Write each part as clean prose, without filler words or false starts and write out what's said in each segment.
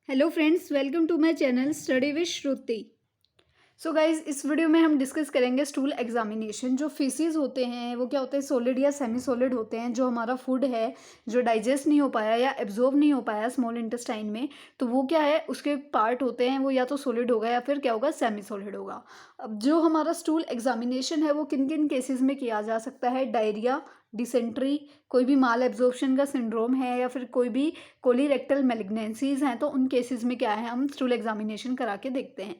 Hello friends, welcome to my channel study with Shruti. So guys, इस video में हम discuss करेंगे स्टूल एग्जामिनेशन। जो फीसिस होते हैं वो क्या होते हैं, सॉलिड या सेमी सॉलिड होते हैं। जो हमारा फूड है जो डाइजेस्ट नहीं हो पाया या एब्जॉर्ब नहीं हो पाया स्मॉल इंटेस्टाइन में, तो वो क्या है, उसके पार्ट होते हैं वो या तो सॉलिड होगा या फिर क्या होगा, सेमी सॉलिड होगा। अब जो हमारा स्टूल एग्जामिनेशन है वो किन किन केसेस में किया जा सकता है, डायरिया, डिसेंट्री, कोई भी माल एब्जॉर्प्शन का सिंड्रोम है या फिर कोई भी कोलीरेक्टल मैलिग्नेंसीज हैं, तो उन केसेस में क्या है, हम स्टूल एग्जामिनेशन करा के देखते हैं।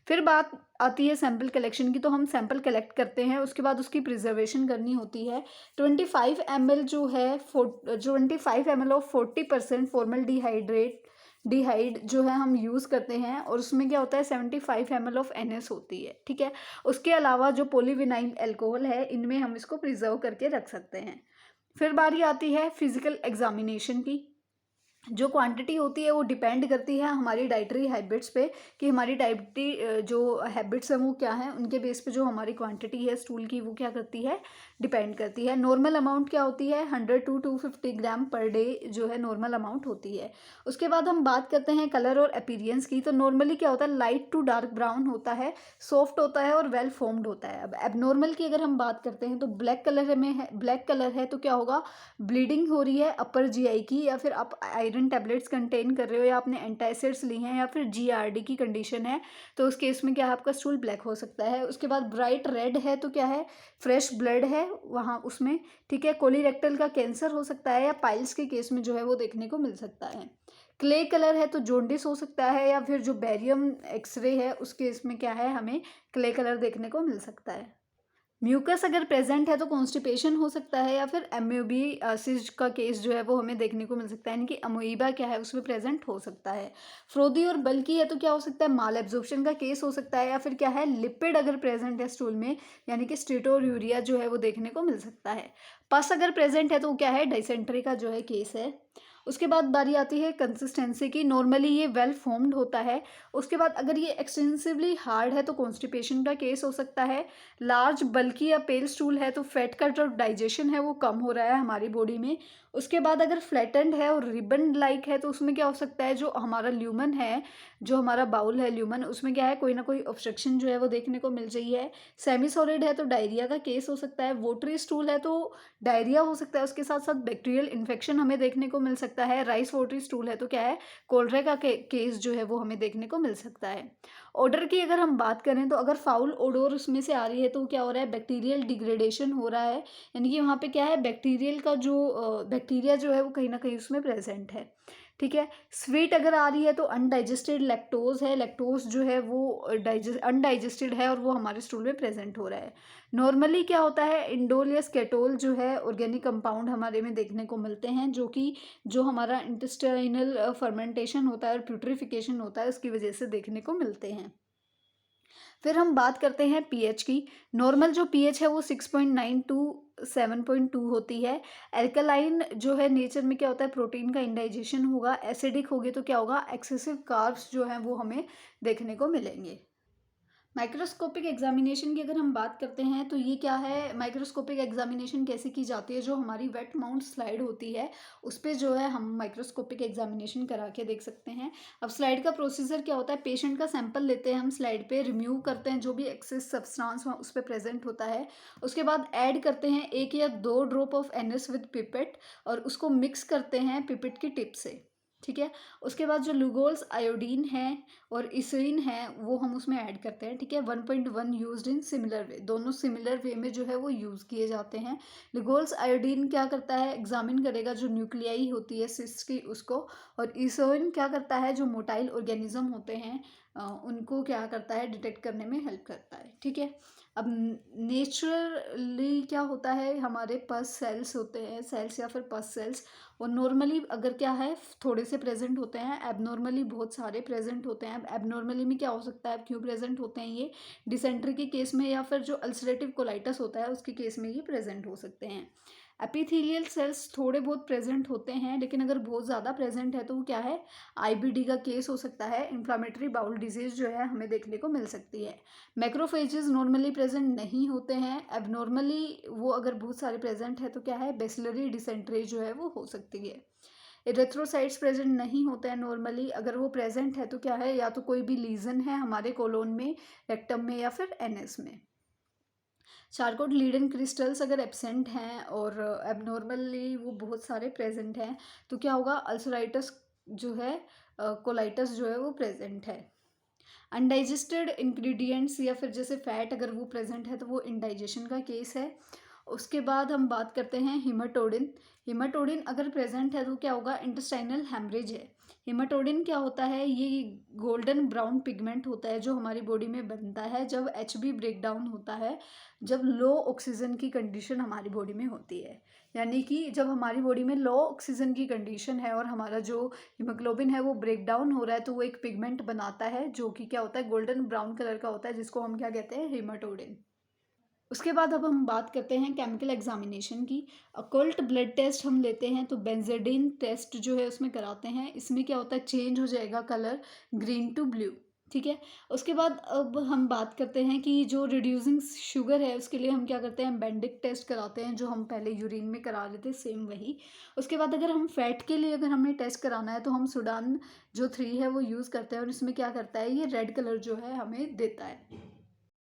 फिर बात आती है सैंपल कलेक्शन की, तो हम सैंपल कलेक्ट करते हैं, उसके बाद उसकी प्रिजर्वेशन करनी होती है। 25 ml जो है 25 ml ऑफ 40% फॉर्मल डिहाइड जो है हम यूज़ करते हैं, और उसमें क्या होता है 75 ml ऑफ NS होती है। ठीक है, उसके अलावा जो पॉलीविनाइल अल्कोहल है, इनमें हम इसको प्रिजर्व करके रख सकते हैं। फिर बारी आती है फिजिकल एग्जामिनेशन की। जो क्वांटिटी होती है वो डिपेंड करती है हमारी डाइटरी हैबिट्स पे, कि हमारी डाइटरी जो हैबिट्स हैं वो क्या हैं, उनके बेस पे जो हमारी क्वांटिटी है स्टूल की वो क्या करती है, डिपेंड करती है। नॉर्मल अमाउंट क्या होती है, 100 to 250 ग्राम पर डे जो है नॉर्मल अमाउंट होती है। उसके बाद हम बात करते हैं कलर और अपीरियंस की। तो नॉर्मली क्या होता है, लाइट टू डार्क ब्राउन होता है, सॉफ्ट होता है और वेल फॉर्म्ड होता है। अब एबनॉर्मल की अगर हम बात करते हैं तो ब्लैक कलर में है, ब्लैक कलर है तो क्या होगा, ब्लीडिंग हो रही है अपर जीआई की, या फिर आप आयरन टैबलेट्स कंटेन कर रहे हो, या आपने एंटासिड्स ली हैं, या फिर जीआरडी की कंडीशन है, तो उस केस में क्या है, आपका स्टूल ब्लैक हो सकता है। उसके बाद ब्राइट रेड है तो क्या है, फ्रेश ब्लड है वहाँ उसमें। ठीक है, कोलिरेक्टल का कैंसर हो सकता है, या पाइल्स के केस में जो है वो देखने को मिल सकता है। क्ले कलर है तो जॉन्डिस हो सकता है, या फिर जो बैरियम एक्सरे है उस केस में क्या है, हमें क्ले कलर देखने को मिल सकता है। म्यूकस अगर प्रेजेंट है तो कॉन्स्टिपेशन हो सकता है, या फिर एमोबियासिस का केस जो है वो हमें देखने को मिल सकता है, यानी कि अमोइबा क्या है उसमें प्रेजेंट हो सकता है। फ्रोदी और बल्की है तो क्या हो सकता है, माल एब्जॉर्प्शन का केस हो सकता है, या फिर क्या है, लिपिड अगर प्रेजेंट है स्टूल में, यानी कि स्टेटोयूरिया जो है वो देखने को मिल सकता है। पस अगर प्रेजेंट है तो क्या है, डाइसेंट्री का जो है केस है। उसके बाद बारी आती है कंसिस्टेंसी की। नॉर्मली ये वेल फॉर्म्ड होता है। उसके बाद अगर ये एक्सटेंसिवली हार्ड है तो कॉन्स्टिपेशन का केस हो सकता है। लार्ज बल्कि या पेल स्टूल है तो फैट का जो डाइजेशन है वो कम हो रहा है हमारी बॉडी में। उसके बाद अगर फ्लैटेंड है और रिबन लाइक है तो उसमें क्या हो सकता है, जो हमारा ल्यूमन है, जो हमारा बाउल है ल्यूमन, उसमें क्या है, कोई ना कोई ऑब्स्ट्रक्शन जो है वो देखने को मिल रही है। सेमी सॉलिड है तो डायरिया का केस हो सकता है। वोटरी स्टूल है तो डायरिया हो सकता है, उसके साथ साथ बैक्टीरियल इन्फेक्शन हमें देखने को मिल सकता है। राइस वोटरी स्टूल है तो क्या है, कोलरे का केस जो है वो हमें देखने को मिल सकता है। ऑर्डर की अगर हम बात करें तो अगर फाउल ओडोर उसमें से आ रही है तो क्या हो रहा है, बैक्टीरियल डिग्रेडेशन हो रहा है, यानी कि वहाँ पे क्या है, बैक्टीरियल का जो बैक्टीरिया जो है वो कहीं ना कहीं उसमें प्रेजेंट है। ठीक है, स्वीट अगर आ रही है तो अनडाइजेस्टेड लैक्टोज है, लैक्टोज जो है वो अनडाइजेस्टेड है और वो हमारे स्टूल में प्रेजेंट हो रहा है। नॉर्मली क्या होता है, इंडोल या स्केटोल जो है ऑर्गेनिक कंपाउंड हमारे में देखने को मिलते हैं, जो कि जो हमारा इंटेस्टाइनल फर्मेंटेशन होता है और प्यूट्रिफिकेशन होता है उसकी वजह से देखने को मिलते हैं। फिर हम बात करते हैं पीएच की। नॉर्मल जो पीएच है वो 6.9 टू 7.2 होती है। एल्कलाइन जो है नेचर में क्या होता है, प्रोटीन का इंडाइजेशन होगा। एसिडिक होगी तो क्या होगा, एक्सेसिव कार्ब्स जो हैं वो हमें देखने को मिलेंगे। माइक्रोस्कोपिक एग्जामिनेशन की अगर हम बात करते हैं तो ये क्या है, माइक्रोस्कोपिक एग्जामिनेशन कैसे की जाती है, जो हमारी वेट माउंट स्लाइड होती है उस पर जो है हम माइक्रोस्कोपिक एग्जामिनेशन करा के देख सकते हैं। अब स्लाइड का प्रोसीजर क्या होता है, पेशेंट का सैंपल लेते हैं हम, स्लाइड पे रिमूव करते हैं जो भी एक्सेस सब्सटेंस उस पर प्रेजेंट होता है। उसके बाद ऐड करते हैं 1 या 2 drop of NS with pipette, और उसको मिक्स करते हैं पिपेट की टिप से। ठीक है, उसके बाद जो लुगोल्स आयोडीन है और इसेइन है वो हम उसमें ऐड करते हैं। ठीक है, 1.1 यूज्ड इन सिमिलर वे, दोनों सिमिलर वे में जो है वो यूज़ किए जाते हैं। लुगोल्स आयोडीन क्या करता है, एग्जामिन करेगा जो न्यूक्लियाई होती है सिस्ट की उसको, और इसेइन क्या करता है, जो मोटाइल ऑर्गेनिज्म होते हैं उनको क्या करता है, डिटेक्ट करने में हेल्प करता है। ठीक है, अब नेचुरली क्या होता है, हमारे पस सेल्स होते हैं, सेल्स या फिर पस सेल्स, और नॉर्मली अगर क्या है थोड़े से प्रेजेंट होते हैं, एबनॉर्मली बहुत सारे प्रेजेंट होते हैं। अब एबनॉर्मली में क्या हो सकता है, क्यों प्रेजेंट होते हैं ये, डिसेंट्री के केस में या फिर जो अल्सरेटिव कोलाइटिस होता है उसके केस में ये प्रेजेंट हो सकते हैं। एपिथेलियल सेल्स थोड़े बहुत प्रेजेंट होते हैं, लेकिन अगर बहुत ज़्यादा प्रेजेंट है तो वो क्या है, IBD का केस हो सकता है। इन्फ्लामेटरी बाउल डिजीज जो है हमें देखने को मिल सकती है। मैक्रोफेजेस नॉर्मली प्रेजेंट नहीं होते हैं। एबनॉर्मली वो अगर बहुत सारे प्रेजेंट है तो क्या है, बेसिलरी डिसेंट्री जो है वो हो सकती है। इरेथ्रोसाइट्स प्रेजेंट नहीं होते हैं नॉर्मली, अगर वो प्रेजेंट है तो क्या है, या तो कोई भी लीजन है हमारे कोलोन में, रेक्टम में, या फिर एनएस में। चारकोट लीडन क्रिस्टल्स अगर एब्सेंट हैं और एबनॉर्मली वो बहुत सारे प्रेजेंट हैं तो क्या होगा, अल्सराइटिस जो है, कोलाइटिस जो है वो प्रेजेंट है। अनडाइजेस्टेड इंग्रेडिएंट्स या फिर जैसे फैट अगर वो प्रेजेंट है तो वो इंडाइजेशन का केस है। उसके बाद हम बात करते हैं हिमाटोडिन। हिमाटोडिन अगर प्रेजेंट है तो क्या होगा, इंटेस्टाइनल हेमरेज है। हिमाटोडिन क्या होता है, ये गोल्डन ब्राउन पिगमेंट होता है जो हमारी बॉडी में बनता है जब एचबी ब्रेक डाउन होता है, जब लो ऑक्सीजन की कंडीशन हमारी बॉडी में होती है। यानी कि जब हमारी बॉडी में लो ऑक्सीजन की कंडीशन है और हमारा जो हीमोग्लोबिन है वो ब्रेक डाउन हो रहा है तो वो एक पिगमेंट बनाता है जो कि क्या होता है, गोल्डन ब्राउन कलर का होता है, जिसको हम क्या कहते हैं, हीमाटोडिन। उसके बाद अब हम बात करते हैं केमिकल एग्जामिनेशन की। अकल्ट ब्लड टेस्ट हम लेते हैं तो बेंजेडिन टेस्ट जो है उसमें कराते हैं। इसमें क्या होता है, चेंज हो जाएगा कलर ग्रीन टू ब्लू। ठीक है। उसके बाद अब हम बात करते हैं कि जो रिड्यूसिंग शुगर है उसके लिए हम क्या करते हैं, बेंडिक टेस्ट कराते हैं, जो हम पहले यूरिन में करा रहे थे सेम वही। उसके बाद अगर हम फैट के लिए अगर हमें टेस्ट कराना है तो हम सुडान जो 3 है वो यूज़ करते हैं और इसमें क्या करता है, ये रेड कलर जो है हमें देता है।